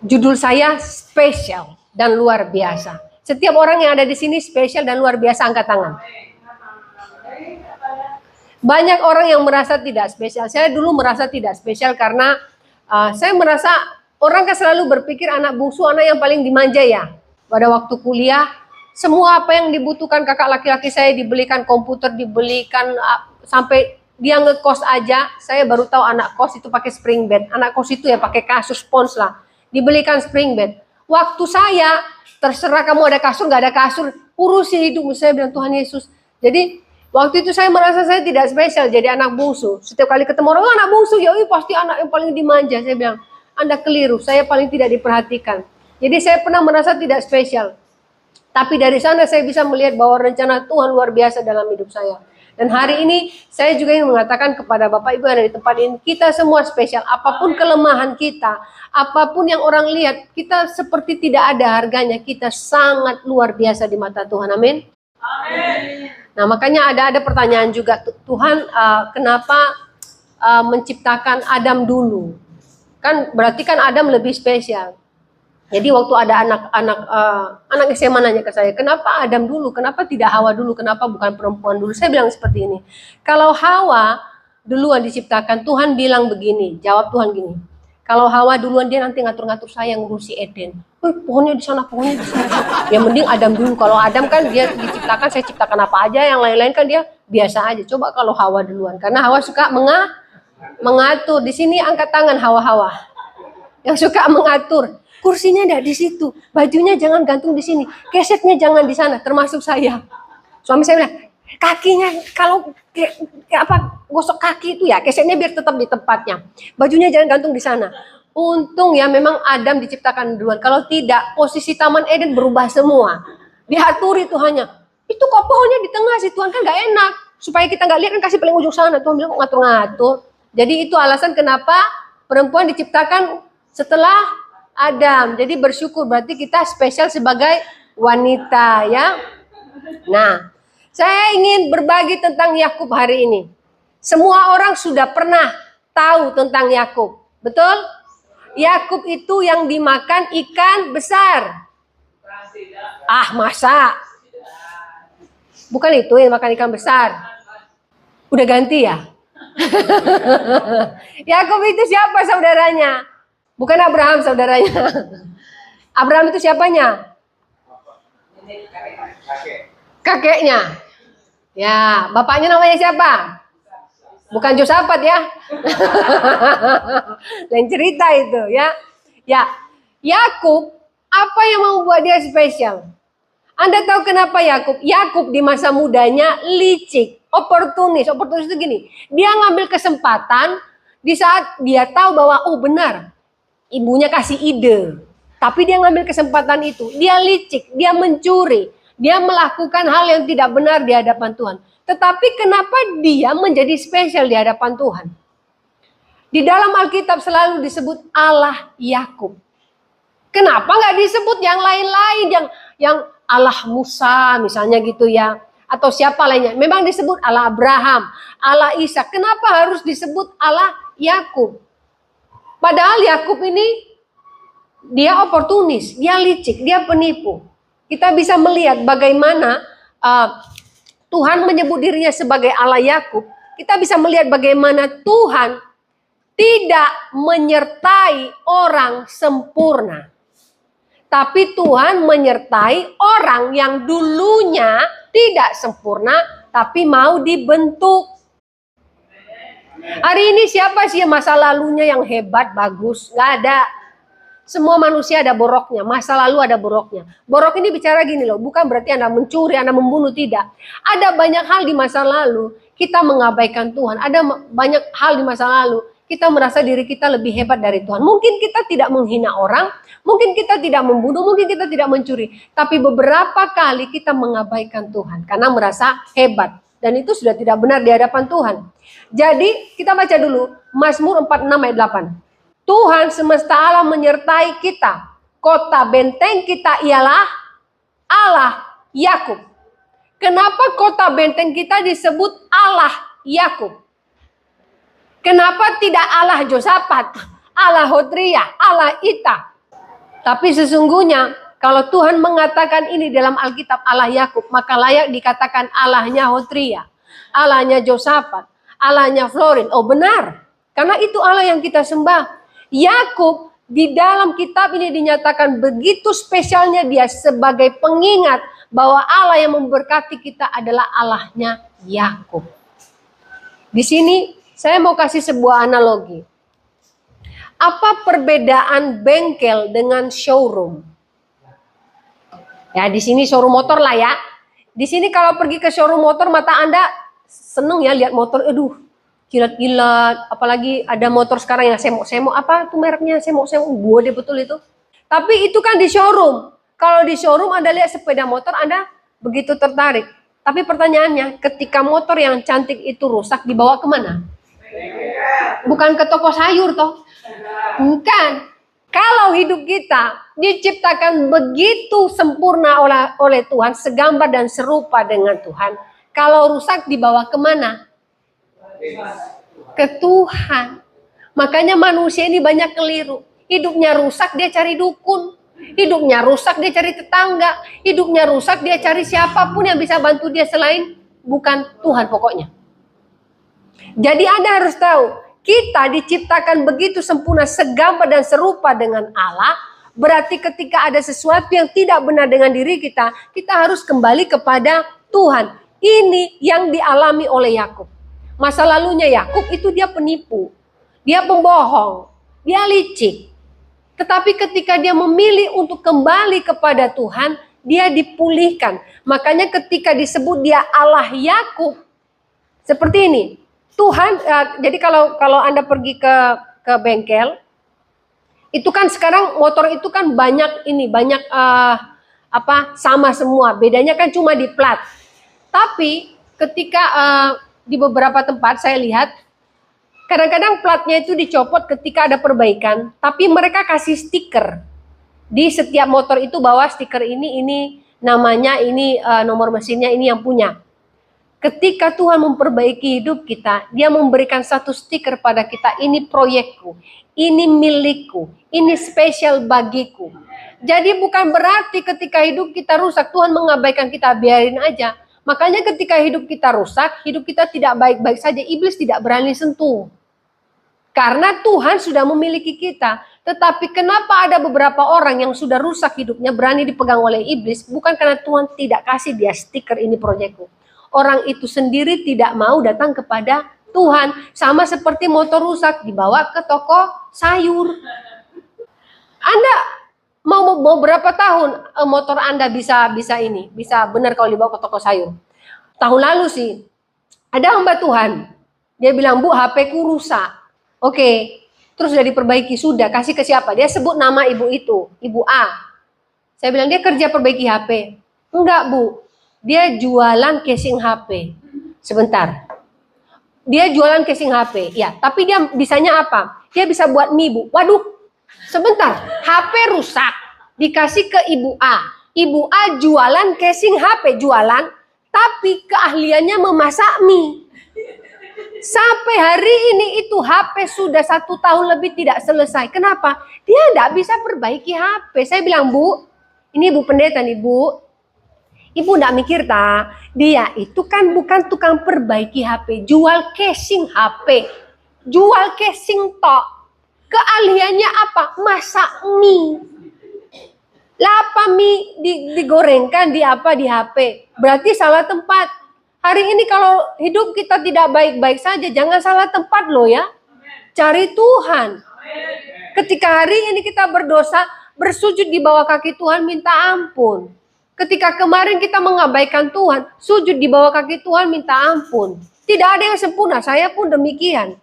Judul saya spesial dan luar biasa. Setiap orang yang ada di sini spesial dan luar biasa, angkat tangan. Banyak orang yang merasa tidak spesial. Saya dulu merasa tidak spesial karena saya merasa orang kan selalu berpikir anak bungsu, anak yang paling dimanja ya. Pada waktu kuliah, semua apa yang dibutuhkan kakak laki-laki saya dibelikan, komputer dibelikan, sampai dia ngekos aja. Saya baru tahu anak kos itu pakai spring bed. Anak kos itu ya pakai kasur spons lah. Dibelikan spring bed. Waktu saya, terserah kamu ada kasur, gak ada kasur, urusi hidupmu. Saya bilang, Tuhan Yesus. Jadi waktu itu saya merasa saya tidak spesial jadi anak bungsu. Setiap kali ketemu orang, anak bungsu, ya pasti anak yang paling dimanja. Saya bilang, Anda keliru, saya paling tidak diperhatikan. Jadi saya pernah merasa tidak spesial. Tapi dari sana saya bisa melihat bahwa rencana Tuhan luar biasa dalam hidup saya. Dan hari ini saya juga ingin mengatakan kepada Bapak Ibu yang ada di tempat ini, kita semua spesial. Apapun kelemahan kita, apapun yang orang lihat, kita seperti tidak ada harganya. Kita sangat luar biasa di mata Tuhan. Amin. Amin. Nah makanya ada pertanyaan juga, Tuhan kenapa menciptakan Adam dulu? Kan berarti kan Adam lebih spesial. Jadi waktu ada anak SMA nanya ke saya, kenapa Adam dulu, kenapa tidak Hawa dulu, kenapa bukan perempuan dulu? Saya bilang seperti ini, kalau Hawa duluan diciptakan, Tuhan bilang begini, jawab Tuhan gini, kalau Hawa duluan dia nanti ngatur-ngatur saya ngurusi Eden. Pohonnya di sana, pohonnya di sana. Ya mending Adam dulu. Kalau Adam kan dia diciptakan, saya ciptakan apa aja, yang lain-lain kan dia biasa aja. Coba kalau Hawa duluan, karena Hawa suka mengatur. Di sini angkat tangan Hawa-Hawa yang suka mengatur. Kursinya enggak di situ, bajunya jangan gantung di sini, kesetnya jangan di sana, termasuk saya. Suami saya bilang, kakinya kalau gosok kaki itu ya, kesetnya biar tetap di tempatnya. Bajunya jangan gantung di sana. Untung ya memang Adam diciptakan duluan. Kalau tidak, posisi Taman Eden berubah semua. Diaturi Tuhannya. Itu kok pohonnya di tengah sih, Tuhan kan nggak enak. Supaya kita nggak lihat kan kasih paling ujung sana. Tuhan bilang ngatur-ngatur. Jadi itu alasan kenapa perempuan diciptakan setelah Adam. Jadi bersyukur, berarti kita spesial sebagai wanita ya. Nah, saya ingin berbagi tentang Yakub hari ini. Semua orang sudah pernah tahu tentang Yakub. Betul? Yakub itu yang dimakan ikan besar. Masa? Bukan itu yang makan ikan besar. Udah ganti ya? Yakub itu siapa saudaranya? Bukan Abraham saudaranya. Abraham itu siapanya? Kakeknya. Ya, bapaknya namanya siapa? Bukan Josafat ya. Lain cerita itu ya. Ya, Yakub, apa yang membuat dia spesial? Anda tahu kenapa Yakub? Yakub di masa mudanya licik, oportunis. Oportunis itu gini, dia ngambil kesempatan di saat dia tahu bahwa benar, ibunya kasih ide, tapi dia ngambil kesempatan itu. Dia licik, dia mencuri, dia melakukan hal yang tidak benar di hadapan Tuhan. Tetapi kenapa dia menjadi spesial di hadapan Tuhan? Di dalam Alkitab selalu disebut Allah Yakub. Kenapa nggak disebut yang lain-lain, yang Allah Musa misalnya gitu ya, atau siapa lainnya? Memang disebut Allah Abraham, Allah Ishak. Kenapa harus disebut Allah Yakub? Padahal Yakub ini dia oportunis, dia licik, dia penipu. Kita bisa melihat bagaimana Tuhan menyebut dirinya sebagai Allah Yakub. Kita bisa melihat bagaimana Tuhan tidak menyertai orang sempurna. Tapi Tuhan menyertai orang yang dulunya tidak sempurna, tapi mau dibentuk. Hari ini siapa sih masa lalunya yang hebat, bagus? Gak ada. Semua manusia ada boroknya, masa lalu ada boroknya. Borok ini bicara gini loh, bukan berarti Anda mencuri, Anda membunuh, tidak. Ada banyak hal di masa lalu, kita mengabaikan Tuhan. Ada banyak hal di masa lalu, kita merasa diri kita lebih hebat dari Tuhan. Mungkin kita tidak menghina orang, mungkin kita tidak membunuh, mungkin kita tidak mencuri. Tapi beberapa kali kita mengabaikan Tuhan, karena merasa hebat. Dan itu sudah tidak benar di hadapan Tuhan. Jadi kita baca dulu, Mazmur 46 ayat 8. Tuhan semesta alam menyertai kita. Kota benteng kita ialah Allah Yakub. Kenapa kota benteng kita disebut Allah Yakub? Kenapa tidak Allah Josafat, Allah Hotria, Allah Ita? Tapi sesungguhnya kalau Tuhan mengatakan ini dalam Alkitab Allah Yakub, maka layak dikatakan Allahnya Hotria, Allahnya Josafat, Allahnya Florin. Oh benar, karena itu Allah yang kita sembah. Yakub di dalam kitab ini dinyatakan begitu spesialnya dia sebagai pengingat bahwa Allah yang memberkati kita adalah Allahnya Yakub. Di sini saya mau kasih sebuah analogi. Apa perbedaan bengkel dengan showroom? Ya di sini showroom motor lah ya. Di sini kalau pergi ke showroom motor mata Anda seneng ya lihat motor, aduh kilat-kilat. Apalagi ada motor sekarang yang semok-semok, apa tuh mereknya, semok-semok, gede betul itu. Tapi itu kan di showroom. Kalau di showroom Anda lihat sepeda motor Anda begitu tertarik. Tapi pertanyaannya, ketika motor yang cantik itu rusak dibawa kemana? Bukan ke toko sayur toh? Bukan. Kalau hidup kita diciptakan begitu sempurna oleh Tuhan, segambar dan serupa dengan Tuhan. Kalau rusak dibawa kemana? Ke Tuhan. Makanya manusia ini banyak keliru. Hidupnya rusak dia cari dukun. Hidupnya rusak dia cari tetangga. Hidupnya rusak dia cari siapapun yang bisa bantu dia selain bukan Tuhan pokoknya. Jadi Anda harus tahu, kita diciptakan begitu sempurna, segambar dan serupa dengan Allah. Berarti ketika ada sesuatu yang tidak benar dengan diri kita, kita harus kembali kepada Tuhan. Ini yang dialami oleh Yakub. Masa lalunya Yakub itu dia penipu, dia pembohong, dia licik. Tetapi ketika dia memilih untuk kembali kepada Tuhan, dia dipulihkan. Makanya ketika disebut dia Allah Yakub, seperti ini. Tuhan, jadi kalau Anda pergi ke bengkel, itu kan sekarang motor itu kan banyak sama semua. Bedanya kan cuma di plat. Tapi ketika di beberapa tempat saya lihat, kadang-kadang platnya itu dicopot ketika ada perbaikan, tapi mereka kasih stiker di setiap motor itu, bahwa stiker ini namanya, ini nomor mesinnya, ini yang punya. Ketika Tuhan memperbaiki hidup kita, dia memberikan satu stiker pada kita, ini proyekku, ini milikku, ini spesial bagiku. Jadi bukan berarti ketika hidup kita rusak, Tuhan mengabaikan kita, biarin aja. Makanya ketika hidup kita rusak, hidup kita tidak baik-baik saja, iblis tidak berani sentuh. Karena Tuhan sudah memiliki kita. Tetapi kenapa ada beberapa orang yang sudah rusak hidupnya berani dipegang oleh iblis? Bukan karena Tuhan tidak kasih dia stiker ini proyekku. Orang itu sendiri tidak mau datang kepada Tuhan. Sama seperti motor rusak dibawa ke toko sayur. Anda mau berapa tahun motor Anda bisa benar kalau dibawa ke toko sayur? Tahun lalu sih ada hamba Tuhan. Dia bilang, "Bu, HP ku rusak." Oke. Terus sudah diperbaiki, sudah. Kasih ke siapa? Dia sebut nama ibu itu, Ibu A. Saya bilang, dia kerja perbaiki HP. Enggak, Bu. Dia jualan casing HP. Sebentar. Dia jualan casing HP. Ya, tapi dia bisanya apa? Dia bisa buat mie, Bu. Waduh. Sebentar. HP rusak. Dikasih ke Ibu A. Ibu A jualan casing HP. Jualan. Tapi keahliannya memasak mie. Sampai hari ini itu HP sudah 1 tahun lebih tidak selesai. Kenapa? Dia tidak bisa perbaiki HP. Saya bilang, Bu, ini Bu Pendeta nih, Bu. Ibu tidak mikir tak? Dia itu kan bukan tukang perbaiki HP. Jual casing HP. Jual casing tok. Keahliannya apa? Masak mie. Lapa mie digorengkan di HP. Berarti salah tempat. Hari ini kalau hidup kita tidak baik-baik saja, jangan salah tempat loh ya. Cari Tuhan. Ketika hari ini kita berdosa, bersujud di bawah kaki Tuhan, minta ampun. Ketika kemarin kita mengabaikan Tuhan, sujud di bawah kaki Tuhan, minta ampun. Tidak ada yang sempurna, saya pun demikian.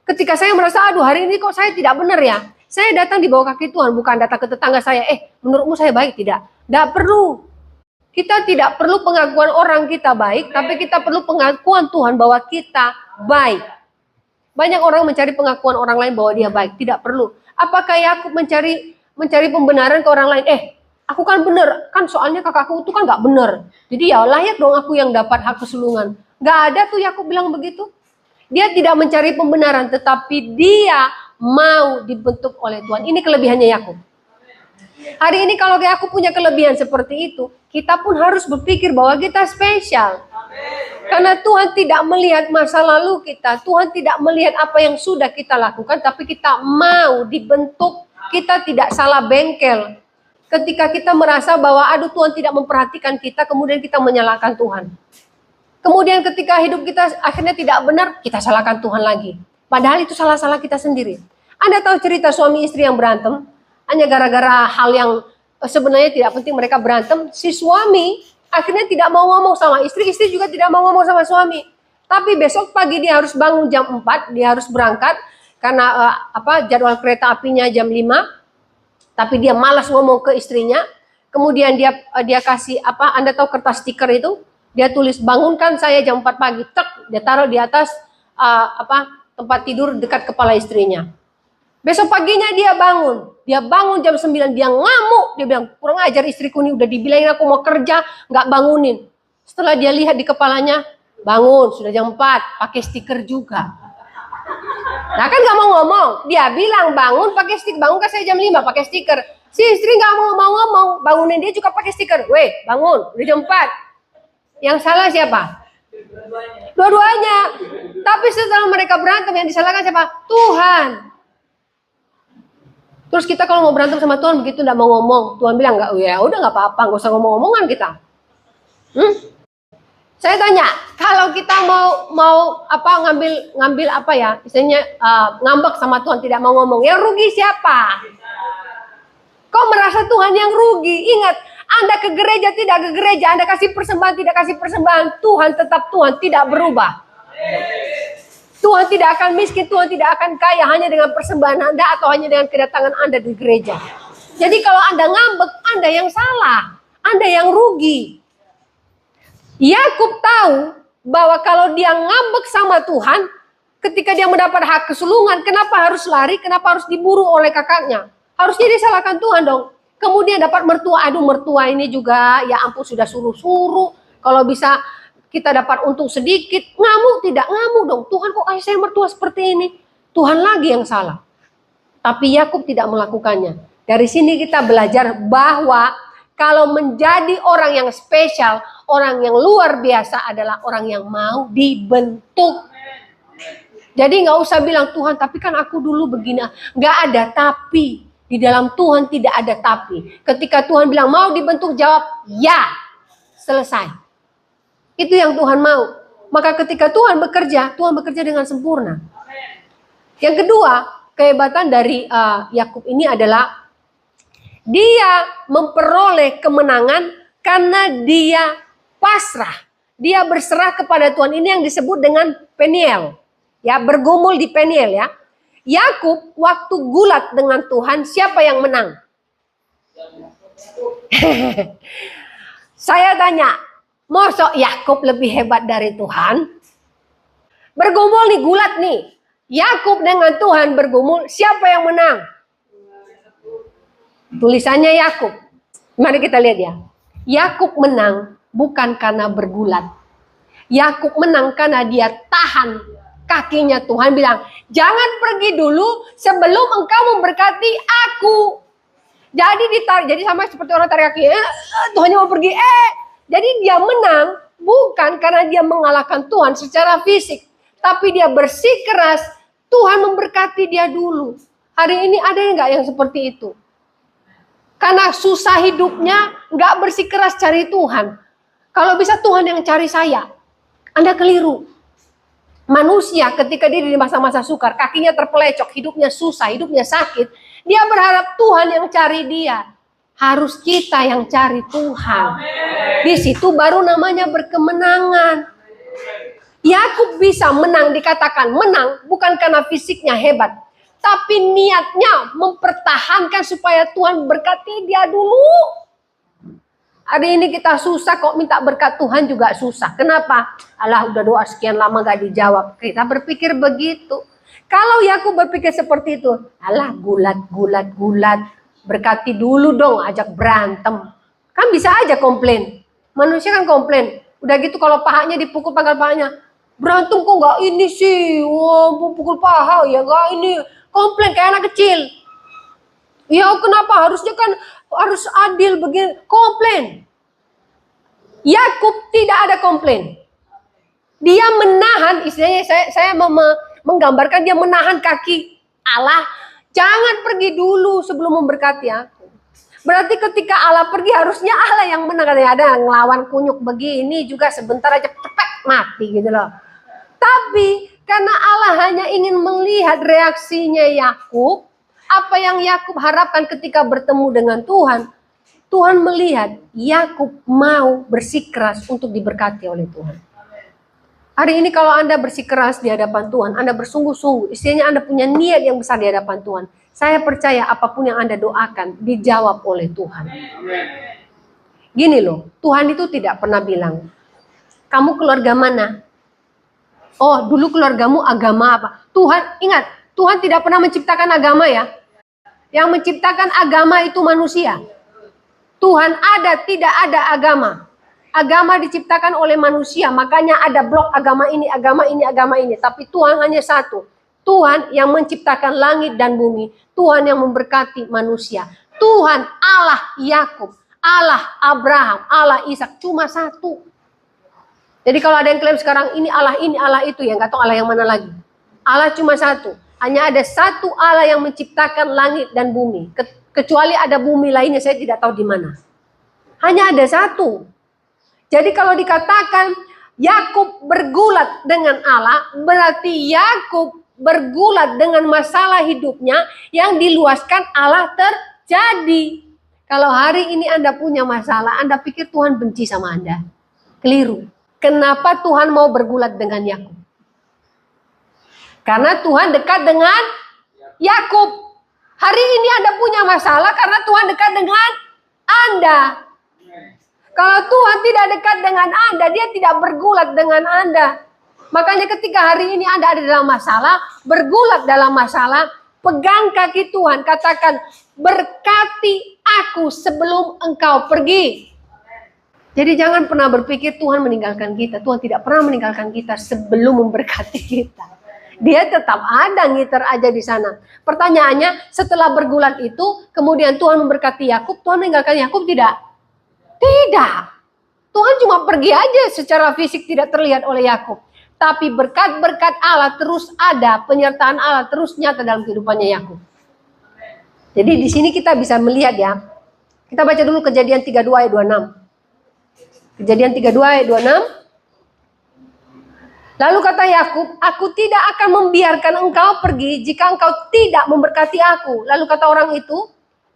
Ketika saya merasa, aduh hari ini kok saya tidak benar ya. Saya datang di bawah kaki Tuhan, bukan datang ke tetangga saya, menurutmu saya baik? Tidak. Tidak perlu. Kita tidak perlu pengakuan orang kita baik, tapi kita perlu pengakuan Tuhan bahwa kita baik. Banyak orang mencari pengakuan orang lain bahwa dia baik, tidak perlu. Apakah Yakub mencari pembenaran ke orang lain? Aku kan benar, kan soalnya kakakku itu kan nggak benar. Jadi ya layak dong aku yang dapat hak kesulungan. Nggak ada tuh Yakub bilang begitu. Dia tidak mencari pembenaran, tetapi dia mau dibentuk oleh Tuhan. Ini kelebihannya Yakub. Hari ini kalau aku punya kelebihan seperti itu, kita pun harus berpikir bahwa kita spesial. Karena Tuhan tidak melihat masa lalu kita, Tuhan tidak melihat apa yang sudah kita lakukan, tapi kita mau dibentuk, kita tidak salah bengkel. Ketika kita merasa bahwa aduh Tuhan tidak memperhatikan kita, kemudian kita menyalahkan Tuhan. Kemudian ketika hidup kita akhirnya tidak benar, kita salahkan Tuhan lagi. Padahal itu salah-salah kita sendiri. Anda tahu cerita suami istri yang berantem? Hanya gara-gara hal yang sebenarnya tidak penting mereka berantem. Si suami akhirnya tidak mau ngomong sama istri, istri juga tidak mau ngomong sama suami. Tapi besok pagi dia harus bangun jam 4, dia harus berangkat. Karena jadwal kereta apinya jam 5. Tapi dia malas ngomong ke istrinya. Kemudian dia kasih Anda tahu kertas stiker itu? Dia tulis bangunkan saya jam 4 pagi. Tek, dia taruh di atas tempat tidur dekat kepala istrinya. Besok paginya dia bangun jam 9, dia ngamuk, dia bilang kurang ajar istriku nih, udah dibilangin aku mau kerja, nggak bangunin. Setelah dia lihat di kepalanya, bangun, sudah jam 4, pakai stiker juga. Nah kan nggak mau ngomong, dia bilang bangun pakai stiker, bangun kan saya jam 5 pakai stiker. Si istri nggak mau ngomong, bangunin dia juga pakai stiker, weh bangun, udah jam 4. Yang salah siapa? Dua-duanya. Tapi setelah mereka berantem, yang disalahkan siapa? Tuhan. Terus kita kalau mau berantem sama Tuhan begitu nggak mau ngomong, Tuhan bilang nggak, ya udah nggak apa-apa, nggak usah ngomong-ngomongan kita. Saya tanya, kalau kita mau ngambil istilahnya ngambek sama Tuhan tidak mau ngomong, yang rugi siapa? Kau merasa Tuhan yang rugi? Ingat, Anda ke gereja tidak ke gereja, Anda kasih persembahan tidak kasih persembahan, Tuhan tetap Tuhan, tidak berubah. Tuhan tidak akan miskin, Tuhan tidak akan kaya hanya dengan persembahan Anda atau hanya dengan kedatangan Anda di gereja. Jadi kalau Anda ngambek, Anda yang salah, Anda yang rugi. Yakub tahu bahwa kalau dia ngambek sama Tuhan, ketika dia mendapat hak kesulungan, kenapa harus lari, kenapa harus diburu oleh kakaknya? Harusnya disalahkan Tuhan dong. Kemudian dapat mertua, aduh mertua ini juga, ya ampun sudah suruh-suruh, kalau bisa kita dapat untung sedikit, ngamuk dong. Tuhan kok kasih saya mertua seperti ini? Tuhan lagi yang salah. Tapi Yakub tidak melakukannya. Dari sini kita belajar bahwa kalau menjadi orang yang spesial, orang yang luar biasa adalah orang yang mau dibentuk. Jadi nggak usah bilang Tuhan, tapi kan aku dulu begini. Nggak ada tapi. Di dalam Tuhan tidak ada tapi. Ketika Tuhan bilang mau dibentuk, jawab ya. Selesai. Itu yang Tuhan mau. Maka ketika Tuhan bekerja dengan sempurna. Yang kedua, kehebatan dari Yakub ini adalah dia memperoleh kemenangan karena dia pasrah. Dia berserah kepada Tuhan. Ini yang disebut dengan Peniel. Ya, bergumul di Peniel ya. Yakub waktu gulat dengan Tuhan, siapa yang menang? Saya tanya, mosok Yakub lebih hebat dari Tuhan? Bergumul nih, gulat nih. Yakub dengan Tuhan bergumul, siapa yang menang? Tulisannya Yakub. Mari kita lihat ya. Yakub menang bukan karena bergulat. Yakub menang karena dia tahan kakinya. Tuhan bilang, jangan pergi dulu sebelum engkau memberkati aku. Jadi sama seperti orang tarik kaki, Tuhannya mau pergi, Jadi dia menang bukan karena dia mengalahkan Tuhan secara fisik. Tapi dia bersikeras, Tuhan memberkati dia dulu. Hari ini ada nggak yang seperti itu? Karena susah hidupnya, nggak bersikeras cari Tuhan. Kalau bisa Tuhan yang cari saya, Anda keliru. Manusia ketika dia di masa-masa sukar, kakinya terpelecok, hidupnya susah, hidupnya sakit. Dia berharap Tuhan yang cari dia. Harus kita yang cari Tuhan. Di situ baru namanya berkemenangan. Yakub bisa menang, dikatakan menang bukan karena fisiknya hebat, tapi niatnya mempertahankan supaya Tuhan berkati dia dulu. Hari ini kita susah kok minta berkat Tuhan juga susah. Kenapa? Allah udah doa sekian lama gak dijawab. Kita berpikir begitu. Kalau Yakub berpikir seperti itu, Allah gulat. Berkati dulu dong, ajak berantem. Kan bisa aja komplain. Manusia kan komplain. Udah gitu kalau pahanya dipukul pangkal pahanya. Berantem kok gak ini sih. Wah, pukul paha ya gak ini. Komplain kayak anak kecil. Ya kenapa harusnya kan harus adil begini, komplain. Yakub tidak ada komplain. Dia menahan, istilahnya saya menggambarkan dia menahan kaki Allah. Jangan pergi dulu sebelum memberkati aku. Berarti ketika Allah pergi harusnya Allah yang menang. Ada yang ngelawan kunyuk begini juga sebentar aja cepet mati gitu loh. Tapi karena Allah hanya ingin melihat reaksinya Yakub, apa yang Yakub harapkan ketika bertemu dengan Tuhan, Tuhan melihat Yakub mau bersikeras untuk diberkati oleh Tuhan. Hari ini kalau Anda bersikeras di hadapan Tuhan, Anda bersungguh-sungguh, istilahnya Anda punya niat yang besar di hadapan Tuhan. Saya percaya apapun yang Anda doakan dijawab oleh Tuhan. Gini loh, Tuhan itu tidak pernah bilang, kamu keluarga mana? Oh, dulu keluargamu agama apa? Tuhan, ingat, Tuhan tidak pernah menciptakan agama ya. Yang menciptakan agama itu manusia. Tuhan ada, tidak ada agama. Agama diciptakan oleh manusia, makanya ada blok agama ini, agama ini, agama ini. Tapi Tuhan hanya satu. Tuhan yang menciptakan langit dan bumi. Tuhan yang memberkati manusia. Tuhan Allah Yakub, Allah Abraham, Allah Ishak, cuma satu. Jadi kalau ada yang klaim sekarang ini, Allah itu, ya nggak tahu Allah yang mana lagi. Allah cuma satu. Hanya ada satu Allah yang menciptakan langit dan bumi. Kecuali ada bumi lainnya, saya tidak tahu di mana. Hanya ada satu. Jadi kalau dikatakan Yakub bergulat dengan Allah, berarti Yakub bergulat dengan masalah hidupnya yang diluaskan Allah terjadi. Kalau hari ini Anda punya masalah, Anda pikir Tuhan benci sama Anda. Keliru. Kenapa Tuhan mau bergulat dengan Yakub? Karena Tuhan dekat dengan Yakub. Hari ini Anda punya masalah karena Tuhan dekat dengan Anda. Kalau Tuhan tidak dekat dengan Anda, dia tidak bergulat dengan Anda. Makanya ketika hari ini Anda ada dalam masalah, bergulat dalam masalah, pegang kaki Tuhan, katakan, berkati aku sebelum engkau pergi. Jadi jangan pernah berpikir Tuhan meninggalkan kita. Tuhan tidak pernah meninggalkan kita sebelum memberkati kita. Dia tetap ada, ngiter aja di sana. Pertanyaannya, setelah bergulat itu, kemudian Tuhan memberkati Yakub, Tuhan meninggalkan Yakub tidak? Tidak. Tuhan cuma pergi aja secara fisik tidak terlihat oleh Yakub. Tapi berkat-berkat Allah terus ada, penyertaan Allah terus nyata dalam kehidupannya Yakub. Jadi di sini kita bisa melihat ya. Kita baca dulu Kejadian 32 ayat 26. Kejadian 32 ayat 26. Lalu kata Yakub, aku tidak akan membiarkan engkau pergi jika engkau tidak memberkati aku. Lalu kata orang itu,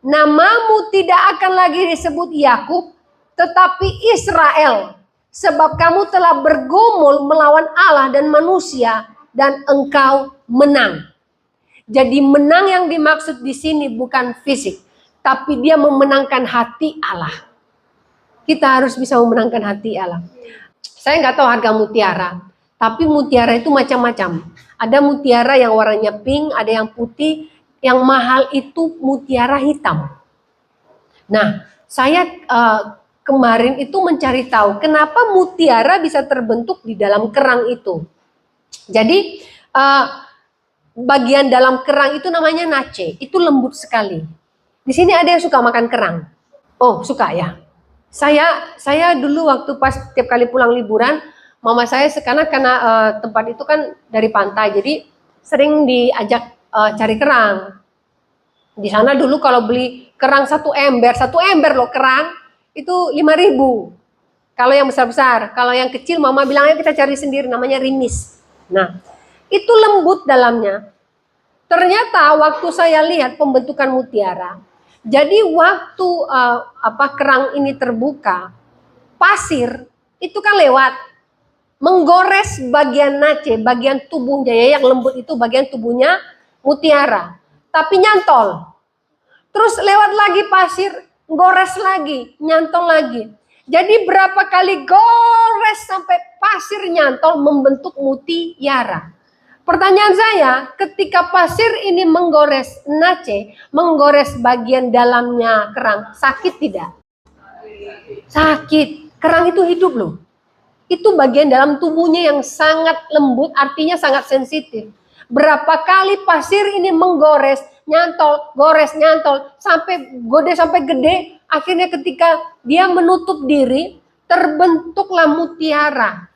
namamu tidak akan lagi disebut Yakub, tetapi Israel, sebab kamu telah bergumul melawan Allah dan manusia, dan engkau menang. Jadi menang yang dimaksud di sini bukan fisik, tapi dia memenangkan hati Allah. Kita harus bisa memenangkan hati Allah. Saya nggak tahu harga mutiara, tapi mutiara itu macam-macam. Ada mutiara yang warnanya pink, ada yang putih, yang mahal itu mutiara hitam. Nah, saya kemarin itu mencari tahu kenapa mutiara bisa terbentuk di dalam kerang itu. Jadi bagian dalam kerang itu namanya nace, itu lembut sekali. Di sini ada yang suka makan kerang. Oh, suka ya. Saya dulu waktu pas tiap kali pulang liburan, mama saya karena tempat itu kan dari pantai, jadi sering diajak cari kerang. Di sana dulu kalau beli kerang satu ember loh kerang, itu 5.000. Kalau yang besar-besar, kalau yang kecil mama bilangnya kita cari sendiri, namanya rimis. Nah, itu lembut dalamnya. Ternyata waktu saya lihat pembentukan mutiara, jadi waktu kerang ini terbuka, pasir itu kan lewat menggores bagian nace, bagian tubuhnya ya, yang lembut itu bagian tubuhnya mutiara, tapi nyantol. Terus lewat lagi pasir, gores lagi, nyantol lagi. Jadi berapa kali gores sampai pasir nyantol membentuk mutiara. Pertanyaan saya, ketika pasir ini menggores nace, menggores bagian dalamnya kerang, sakit tidak? Sakit. Kerang itu hidup loh. Itu bagian dalam tubuhnya yang sangat lembut, artinya sangat sensitif. Berapa kali pasir ini menggores, nyantol, gores, nyantol, sampai gede. Akhirnya ketika dia menutup diri, terbentuklah mutiara.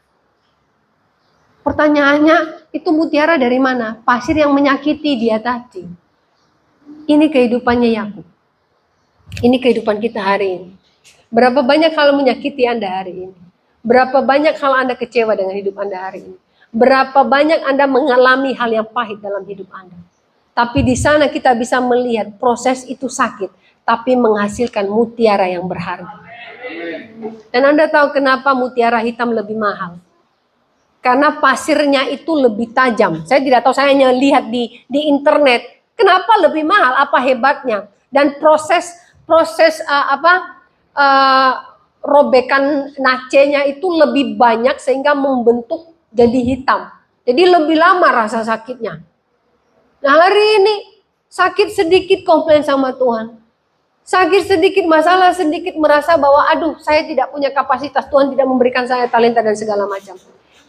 Pertanyaannya, itu mutiara dari mana? Pasir yang menyakiti dia tadi. Ini kehidupannya Yakub. Ini kehidupan kita hari ini. Berapa banyak hal menyakiti Anda hari ini? Berapa banyak hal Anda kecewa dengan hidup Anda hari ini? Berapa banyak Anda mengalami hal yang pahit dalam hidup Anda? Tapi di sana kita bisa melihat proses itu sakit, tapi menghasilkan mutiara yang berharga. Dan Anda tahu kenapa mutiara hitam lebih mahal? Karena pasirnya itu lebih tajam. Saya tidak tahu, saya hanya lihat di internet. Kenapa lebih mahal? Apa hebatnya? Dan proses robekan nacenya itu lebih banyak sehingga membentuk jadi hitam. Jadi lebih lama rasa sakitnya. Nah hari ini sakit sedikit komplain sama Tuhan. Sakit sedikit, masalah sedikit, merasa bahwa aduh saya tidak punya kapasitas, Tuhan tidak memberikan saya talenta dan segala macam.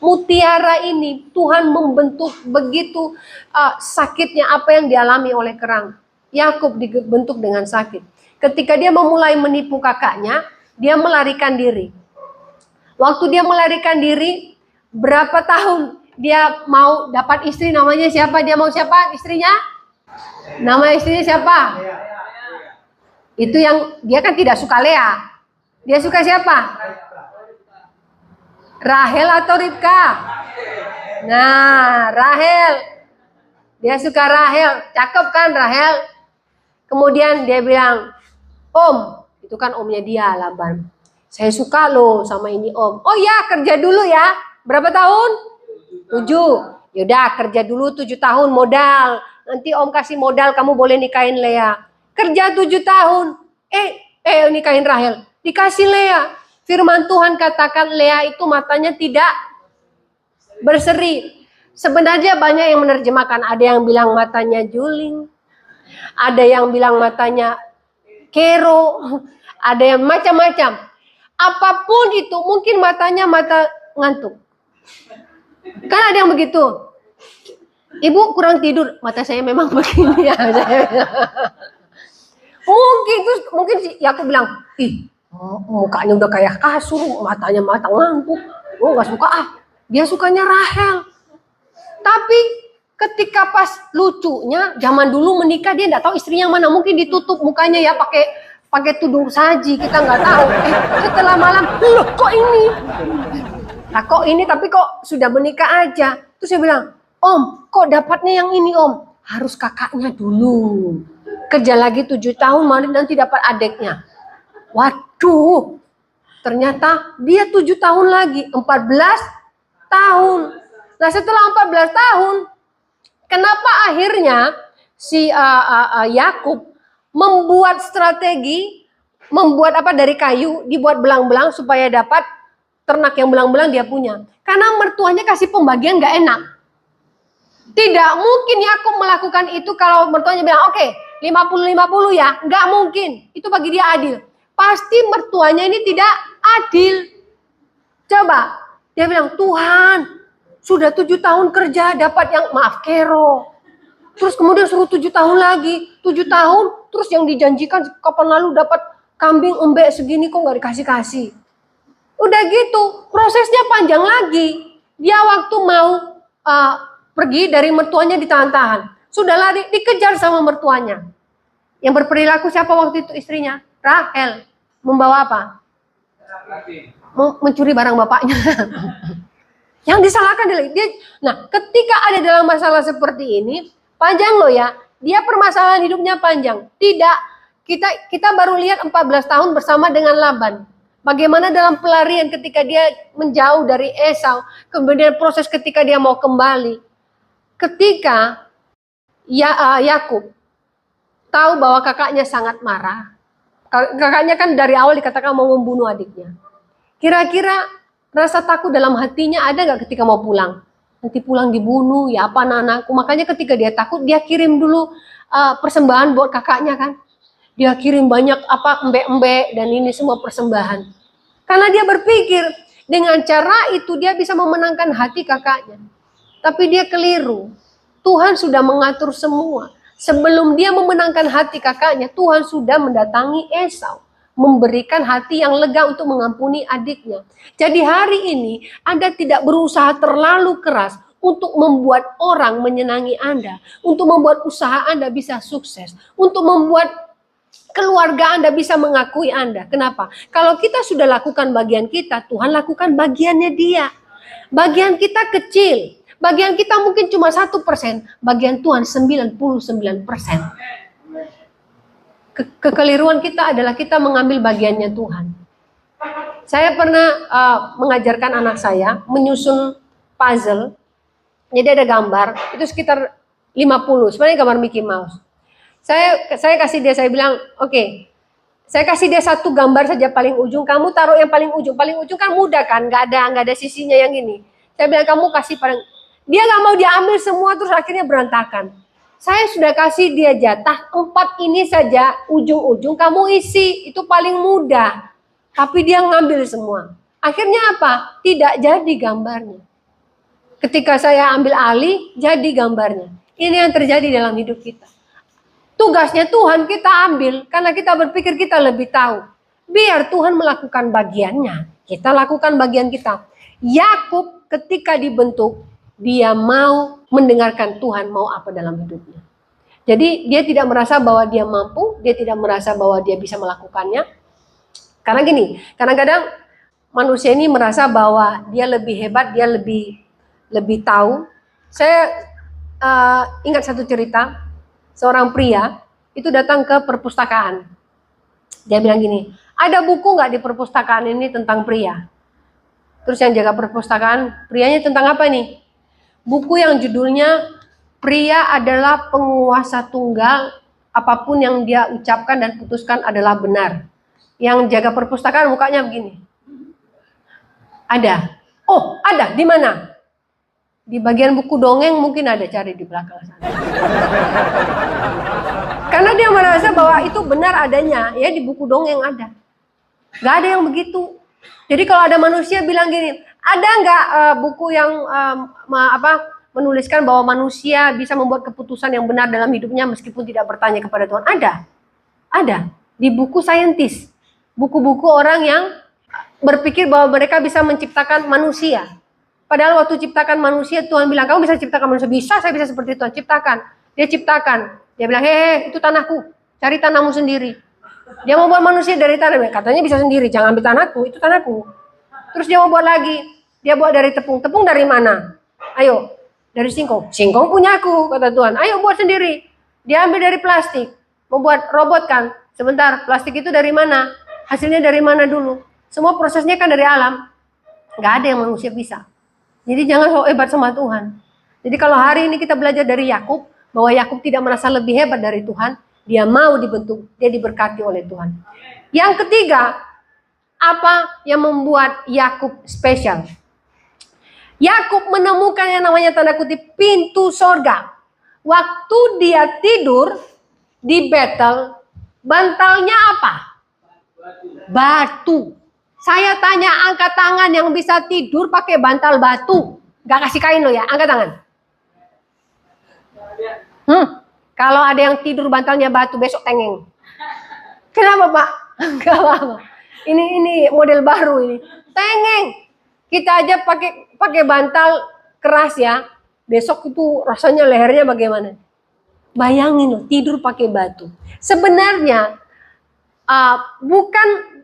Mutiara ini Tuhan membentuk begitu sakitnya apa yang dialami oleh kerang. Yakub dibentuk dengan sakit. Ketika dia memulai menipu kakaknya, dia melarikan diri. Waktu dia melarikan diri, berapa tahun dia mau dapat istri, namanya siapa? Dia mau siapa istrinya? Nama istrinya siapa? Itu yang dia kan tidak suka Lea. Dia suka siapa? Rahel atau Ribka? Nah, Rahel. Dia suka Rahel. Cakep kan Rahel? Kemudian dia bilang, Om, itu kan omnya dia Laban. Saya suka loh sama ini om. Oh ya, kerja dulu ya. Berapa tahun? 7. Yaudah, kerja dulu 7 tahun modal. Nanti om kasih modal, kamu boleh nikahin Lea. Kerja 7 tahun. Nikahin Rahel. Dikasih Lea. Firman Tuhan katakan Lea itu matanya tidak berseri. Sebenarnya banyak yang menerjemahkan. Ada yang bilang matanya juling. Ada yang bilang matanya kero, ada yang macam-macam. Apapun itu, mungkin matanya mata ngantuk. Kan ada yang begitu. Ibu kurang tidur, mata saya memang begini ya. mungkin Yakub bilang, ih, mukanya udah kayak kasur, matanya mata ngantuk. Oh, nggak suka ah. Dia sukanya Rahel. Tapi ketika pas lucunya, zaman dulu menikah dia nggak tahu istrinya mana, mungkin ditutup mukanya ya pakai tudung saji, kita nggak tahu. Setelah malam, loh kok ini? Nah kok ini tapi kok sudah menikah aja? Terus saya bilang, Om, kok dapatnya yang ini Om? Harus kakaknya dulu. Kerja lagi 7 tahun, nanti dapat adeknya. Waduh, ternyata dia 7 tahun lagi, 14 tahun. Nah setelah 14 tahun, kenapa akhirnya si Yakub membuat strategi, membuat dari kayu, dibuat belang-belang supaya dapat ternak yang belang-belang dia punya. Karena mertuanya kasih pembagian gak enak. Tidak mungkin Yakub melakukan itu kalau mertuanya bilang, oke, 50-50 ya. Gak mungkin, itu bagi dia adil. Pasti mertuanya ini tidak adil. Coba, dia bilang, Tuhan, sudah 7 tahun kerja dapat yang kero. Terus kemudian suruh 7 tahun lagi, 7 tahun, terus yang dijanjikan kapan lalu dapat kambing embek segini kok nggak dikasih-kasih. Udah gitu, prosesnya panjang lagi. Dia waktu mau pergi dari mertuanya ditahan-tahan. Sudah lari, dikejar sama mertuanya. Yang berperilaku siapa waktu itu istrinya? Rahel. Membawa apa? Mencuri barang bapaknya. Yang disalahkan dia. Nah, ketika ada dalam masalah seperti ini, panjang loh ya. Dia permasalahan hidupnya panjang. Tidak, kita baru lihat 14 tahun bersama dengan Laban. Bagaimana dalam pelarian ketika dia menjauh dari Esau. Kemudian proses ketika dia mau kembali. Ketika Yakub tahu bahwa kakaknya sangat marah. Kakaknya kan dari awal dikatakan mau membunuh adiknya. Kira-kira rasa takut dalam hatinya ada gak ketika mau pulang? Nanti pulang dibunuh, ya apa anak-anakku. Makanya ketika dia takut, dia kirim dulu persembahan buat kakaknya kan. Dia kirim banyak embek-embek dan ini semua persembahan. Karena dia berpikir dengan cara itu dia bisa memenangkan hati kakaknya. Tapi dia keliru. Tuhan sudah mengatur semua. Sebelum dia memenangkan hati kakaknya, Tuhan sudah mendatangi Esau, memberikan hati yang lega untuk mengampuni adiknya. Jadi hari ini Anda tidak berusaha terlalu keras untuk membuat orang menyenangi Anda, untuk membuat usaha Anda bisa sukses, untuk membuat keluarga Anda bisa mengakui Anda. Kenapa? Kalau kita sudah lakukan bagian kita, Tuhan lakukan bagiannya dia. Bagian kita kecil, bagian kita mungkin cuma 1%, bagian Tuhan 99%. Kekeliruan kita adalah kita mengambil bagiannya Tuhan. Saya pernah mengajarkan anak saya menyusun puzzle. Jadi ada gambar, itu sekitar 50, sebenarnya gambar Mickey Mouse. Saya kasih dia, saya bilang, oke, saya kasih dia satu gambar saja paling ujung, kamu taruh yang paling ujung kan mudah kan, nggak ada sisinya yang ini. Saya bilang kamu kasih paling, dia nggak mau diambil semua terus akhirnya berantakan. Saya sudah kasih dia jatah 4 ini saja ujung-ujung kamu isi, itu paling mudah. Tapi dia ngambil semua. Akhirnya apa? Tidak jadi gambarnya. Ketika saya ambil alih, jadi gambarnya. Ini yang terjadi dalam hidup kita. Tugasnya Tuhan kita ambil karena kita berpikir kita lebih tahu. Biar Tuhan melakukan bagiannya, kita lakukan bagian kita. Yakub ketika dibentuk, dia mau mendengarkan Tuhan mau apa dalam hidupnya. Jadi dia tidak merasa bahwa dia mampu, dia tidak merasa bahwa dia bisa melakukannya. Karena gini, kadang-kadang manusia ini merasa bahwa dia lebih hebat, dia lebih tahu. Saya ingat satu cerita. Seorang pria itu datang ke perpustakaan. Dia bilang gini, ada buku nggak di perpustakaan ini tentang pria? Terus yang jaga perpustakaan, prianya tentang apa nih? Buku yang judulnya Pria adalah Penguasa Tunggal, apapun yang dia ucapkan dan putuskan adalah benar. Yang jaga perpustakaan mukanya begini. Ada. Oh, ada. Di mana? Di bagian buku dongeng mungkin ada, cari di belakang sana. Karena dia merasa bahwa itu benar adanya, ya di buku dongeng ada. Gak ada yang begitu. Jadi kalau ada manusia bilang gini, ada nggak buku yang menuliskan bahwa manusia bisa membuat keputusan yang benar dalam hidupnya meskipun tidak bertanya kepada Tuhan? Ada. Di buku saintis, buku-buku orang yang berpikir bahwa mereka bisa menciptakan manusia. Padahal waktu ciptakan manusia, Tuhan bilang, kamu bisa ciptakan manusia? Bisa, saya bisa seperti Tuhan. Ciptakan. Dia ciptakan. Dia bilang, hehe, itu tanahku. Cari tanahmu sendiri. Dia mau buat manusia dari tanah. Katanya bisa sendiri, jangan ambil tanahku, itu tanahku. Terus dia mau buat lagi. Dia buat dari tepung. Tepung dari mana? Ayo, dari singkong. Singkong punya aku, kata Tuhan. Ayo buat sendiri. Dia ambil dari plastik. Mau buat robot kan? Sebentar, plastik itu dari mana? Hasilnya dari mana dulu? Semua prosesnya kan dari alam. Gak ada yang manusia bisa. Jadi jangan so hebat sama Tuhan. Jadi kalau hari ini kita belajar dari Yakub, bahwa Yakub tidak merasa lebih hebat dari Tuhan, dia mau dibentuk, dia diberkati oleh Tuhan. Yang ketiga, apa yang membuat Yakub spesial? Yakub menemukan yang namanya tanda kutip pintu sorga. Waktu dia tidur di Betel, bantalnya apa? Batu. Saya tanya, angkat tangan yang bisa tidur pakai bantal batu. Gak kasih kain lo ya, angkat tangan. Kalau ada yang tidur bantalnya batu, besok tengeng. Kenapa Pak? Gak apa-apa. Ini model baru ini. Tengeng. Kita aja pakai bantal keras ya. Besok itu rasanya lehernya bagaimana? Bayangin loh, tidur pakai batu. Sebenarnya bukan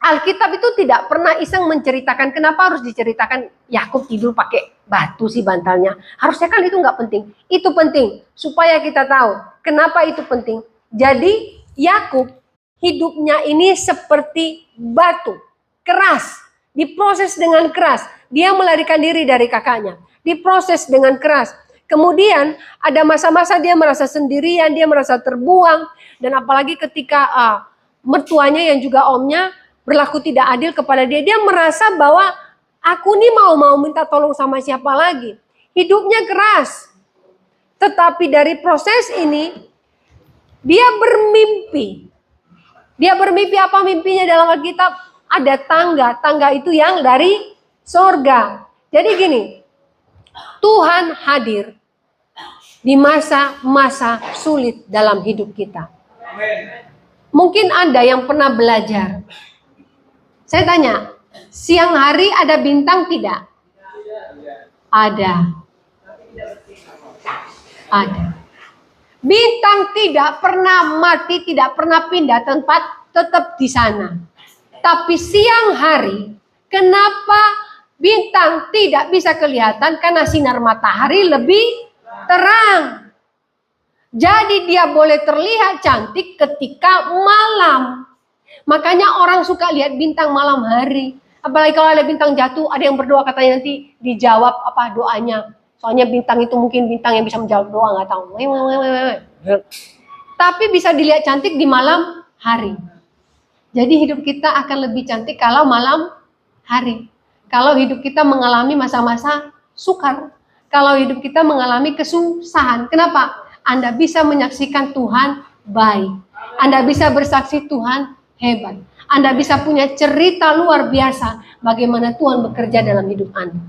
Alkitab itu tidak pernah iseng menceritakan kenapa harus diceritakan Yakub tidur pakai batu sih bantalnya. Harusnya kan itu nggak penting. Itu penting supaya kita tahu kenapa itu penting. Jadi Yakub hidupnya ini seperti batu, keras, diproses dengan keras. Dia melarikan diri dari kakaknya, diproses dengan keras. Kemudian ada masa-masa dia merasa sendirian, dia merasa terbuang, dan apalagi ketika mertuanya yang juga omnya berlaku tidak adil kepada dia, dia merasa bahwa aku nih mau minta tolong sama siapa lagi. Hidupnya keras. Tetapi dari proses ini, dia bermimpi. Dia bermimpi apa mimpinya dalam Alkitab? Ada tangga. Tangga itu yang dari sorga. Jadi gini, Tuhan hadir di masa-masa sulit dalam hidup kita. Mungkin Anda yang pernah belajar. Saya tanya, siang hari ada bintang tidak? Ada. Ada. Bintang tidak pernah mati, tidak pernah pindah tempat, tetap di sana. Tapi siang hari, kenapa bintang tidak bisa kelihatan? Karena sinar matahari lebih terang. Jadi dia boleh terlihat cantik ketika malam. Makanya orang suka lihat bintang malam hari. Apalagi kalau ada bintang jatuh, ada yang berdoa katanya nanti dijawab apa doanya. Soalnya bintang itu mungkin bintang yang bisa menjawab doa, nggak tahu. Tapi bisa dilihat cantik di malam hari. Jadi hidup kita akan lebih cantik kalau malam hari. Kalau hidup kita mengalami masa-masa sukar. Kalau hidup kita mengalami kesusahan. Kenapa? Anda bisa menyaksikan Tuhan baik. Anda bisa bersaksi Tuhan hebat. Anda bisa punya cerita luar biasa bagaimana Tuhan bekerja dalam hidup Anda.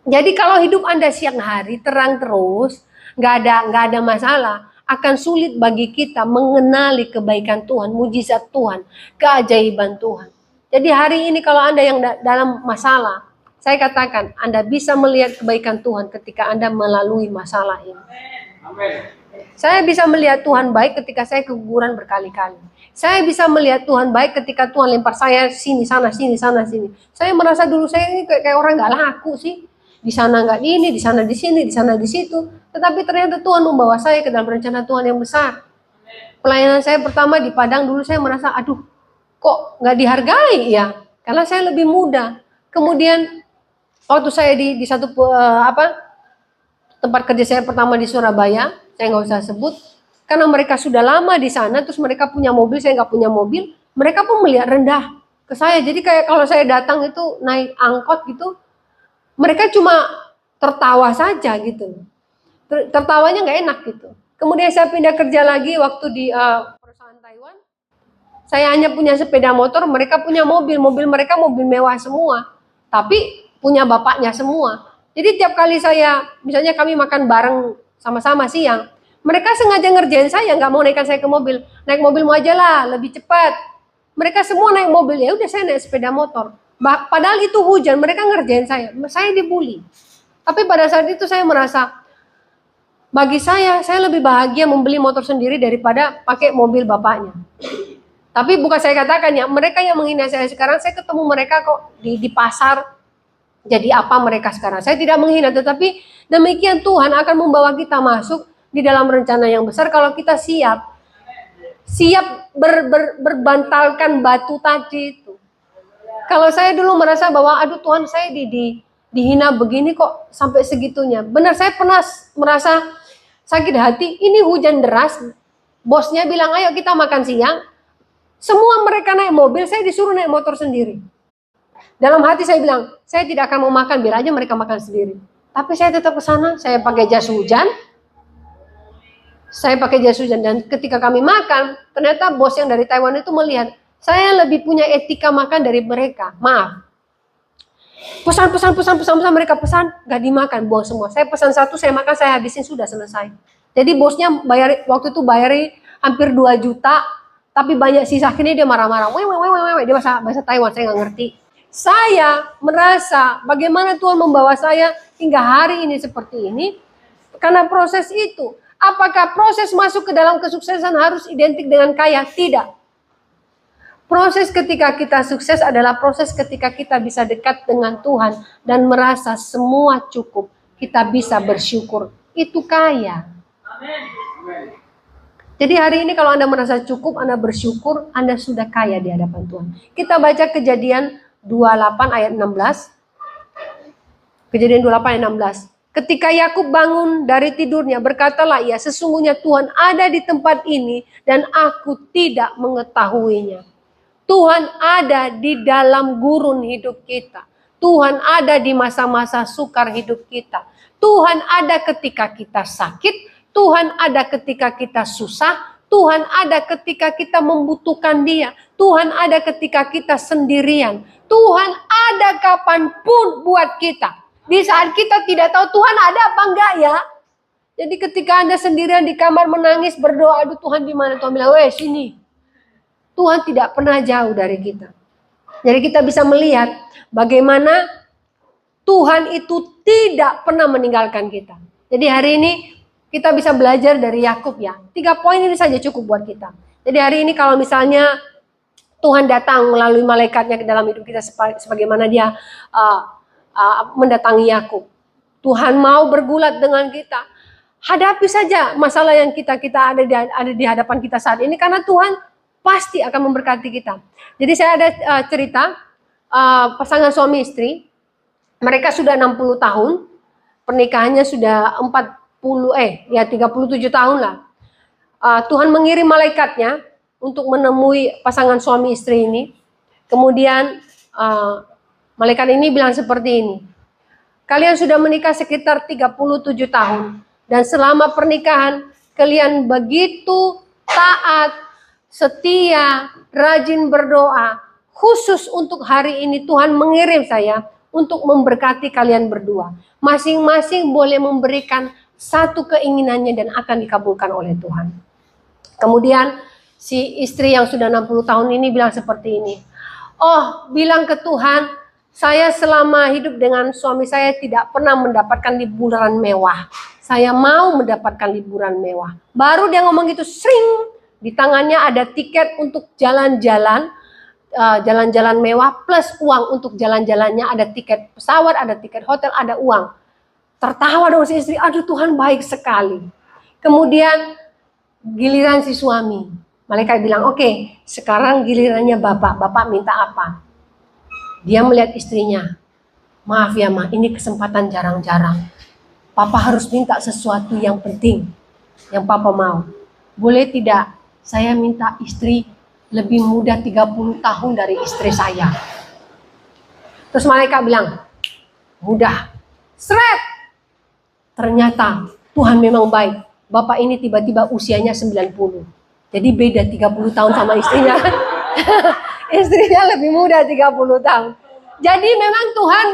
Jadi kalau hidup Anda siang hari terang terus, nggak ada masalah, akan sulit bagi kita mengenali kebaikan Tuhan, mujizat Tuhan, keajaiban Tuhan. Jadi hari ini kalau Anda yang dalam masalah, saya katakan Anda bisa melihat kebaikan Tuhan ketika Anda melalui masalah ini. Amen. Saya bisa melihat Tuhan baik ketika saya keguguran berkali-kali. Saya bisa melihat Tuhan baik ketika Tuhan lempar saya sini, sana, sini, sana, sini. Saya merasa dulu saya ini kayak orang nggak laku sih. Di sana nggak ini, di sana di sini, di sana di situ. Tetapi ternyata Tuhan membawa saya ke dalam rencana Tuhan yang besar. Pelayanan saya pertama di Padang dulu saya merasa, aduh, kok nggak dihargai ya? Karena saya lebih muda. Kemudian waktu saya di satu tempat kerja saya pertama di Surabaya, saya nggak usah sebut, karena mereka sudah lama di sana, terus mereka punya mobil, saya nggak punya mobil, mereka pun melihat rendah ke saya. Jadi kayak kalau saya datang itu naik angkot gitu, mereka cuma tertawa saja gitu. Tertawanya nggak enak gitu. Kemudian saya pindah kerja lagi waktu di perusahaan Taiwan. Saya hanya punya sepeda motor, mereka punya mobil. Mobil mereka mobil mewah semua. Tapi punya bapaknya semua. Jadi tiap kali saya, misalnya kami makan bareng sama-sama siang, mereka sengaja ngerjain saya, nggak mau naikkan saya ke mobil. Naik mobilmu aja lah, lebih cepat. Mereka semua naik mobil, ya udah saya naik sepeda motor. Padahal itu hujan, mereka ngerjain saya dibully. Tapi pada saat itu saya merasa, bagi saya lebih bahagia membeli motor sendiri daripada pakai mobil bapaknya. Tapi bukan saya katakan ya, mereka yang menghina saya sekarang, saya ketemu mereka kok di pasar, jadi apa mereka sekarang. Saya tidak menghina, tetapi demikian Tuhan akan membawa kita masuk di dalam rencana yang besar kalau kita siap berbantalkan batu tadi itu. Kalau saya dulu merasa bahwa aduh Tuhan saya dihina begini kok sampai segitunya. Benar saya pernah merasa sakit hati, ini hujan deras, bosnya bilang ayo kita makan siang. Semua mereka naik mobil, saya disuruh naik motor sendiri. Dalam hati saya bilang, saya tidak akan mau makan, biar aja mereka makan sendiri. Tapi saya tetap ke sana, saya pakai jas hujan. Dan ketika kami makan, ternyata bos yang dari Taiwan itu melihat, saya lebih punya etika makan dari mereka. Maaf. Pesan mereka pesan, gak dimakan, buang semua. Saya pesan satu, saya makan, saya habisin, sudah selesai. Jadi bosnya waktu itu bayari hampir 2 juta, tapi banyak sisa, akhirnya dia marah-marah. Dia bahasa Taiwan, saya nggak ngerti. Saya merasa bagaimana Tuhan membawa saya hingga hari ini seperti ini karena proses itu. Apakah proses masuk ke dalam kesuksesan harus identik dengan kaya? Tidak. Proses ketika kita sukses adalah proses ketika kita bisa dekat dengan Tuhan dan merasa semua cukup. Kita bisa bersyukur. Itu kaya. Jadi hari ini kalau Anda merasa cukup, Anda bersyukur, Anda sudah kaya di hadapan Tuhan. Kita baca Kejadian 28 ayat 16. Kejadian 28 ayat 16. Ketika Yakub bangun dari tidurnya, berkatalah ia, sesungguhnya Tuhan ada di tempat ini dan aku tidak mengetahuinya. Tuhan ada di dalam gurun hidup kita. Tuhan ada di masa-masa sukar hidup kita. Tuhan ada ketika kita sakit. Tuhan ada ketika kita susah. Tuhan ada ketika kita membutuhkan Dia. Tuhan ada ketika kita sendirian. Tuhan ada kapanpun buat kita. Di saat kita tidak tahu Tuhan ada apa enggak ya. Jadi ketika Anda sendirian di kamar menangis, berdoa, aduh Tuhan di mana? Tuhan bilang, weh sini. Tuhan tidak pernah jauh dari kita. Jadi kita bisa melihat bagaimana Tuhan itu tidak pernah meninggalkan kita. Jadi hari ini kita bisa belajar dari Yakub ya. 3 poin ini saja cukup buat kita. Jadi hari ini kalau misalnya Tuhan datang melalui malaikatnya ke dalam hidup kita sebagaimana dia mendatangi Yakub. Tuhan mau bergulat dengan kita. Hadapi saja masalah yang kita ada di hadapan kita saat ini karena Tuhan pasti akan memberkati kita. Jadi saya ada cerita pasangan suami istri, mereka sudah 60 tahun, pernikahannya sudah 37 tahun lah. Tuhan mengirim malaikatnya untuk menemui pasangan suami istri ini. Kemudian malaikat ini bilang seperti ini. Kalian sudah menikah sekitar 37 tahun. Dan selama pernikahan, kalian begitu taat, setia, rajin berdoa. Khusus untuk hari ini Tuhan mengirim saya untuk memberkati kalian berdua. Masing-masing boleh memberikan satu keinginannya dan akan dikabulkan oleh Tuhan. Kemudian si istri yang sudah 60 tahun ini bilang seperti ini. Oh, bilang ke Tuhan, saya selama hidup dengan suami saya tidak pernah mendapatkan liburan mewah. Saya mau mendapatkan liburan mewah. Baru dia ngomong gitu, sering di tangannya ada tiket untuk jalan-jalan mewah plus uang untuk jalan-jalannya, ada tiket pesawat, ada tiket hotel, ada uang. Tertawa dong si istri, aduh Tuhan baik sekali. Kemudian giliran si suami, malaikat bilang, oke, sekarang gilirannya bapak minta apa? Dia melihat istrinya, maaf ya Ma, ini kesempatan jarang-jarang. Papa harus minta sesuatu yang penting, yang Papa mau. Boleh tidak saya minta istri lebih muda 30 tahun dari istri saya? Terus malaikat bilang, mudah. Seret. Ternyata Tuhan memang baik. Bapak ini tiba-tiba usianya 90. Jadi beda 30 tahun sama istrinya. Istrinya lebih muda 30 tahun. Jadi memang Tuhan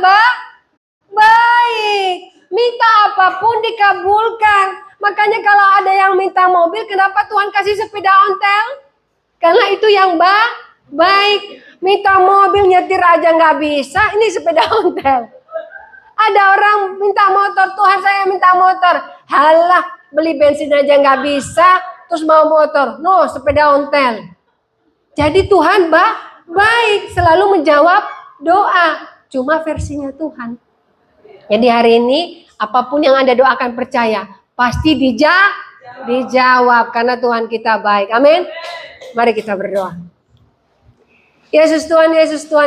baik. Minta apapun dikabulkan. Makanya kalau ada yang minta mobil, kenapa Tuhan kasih sepeda ontel? Karena itu yang baik. Minta mobil nyetir aja nggak bisa, ini sepeda ontel. Ada orang minta motor, Tuhan saya minta motor. Halah, beli bensin aja nggak bisa, terus mau motor. No, sepeda ontel. Jadi Tuhan baik, selalu menjawab doa. Cuma versinya Tuhan. Jadi hari ini apapun yang Anda doakan percaya pasti dijawab karena Tuhan kita baik. Amin. Mari kita berdoa. Yesus Tuhan, Yesus Tuhan.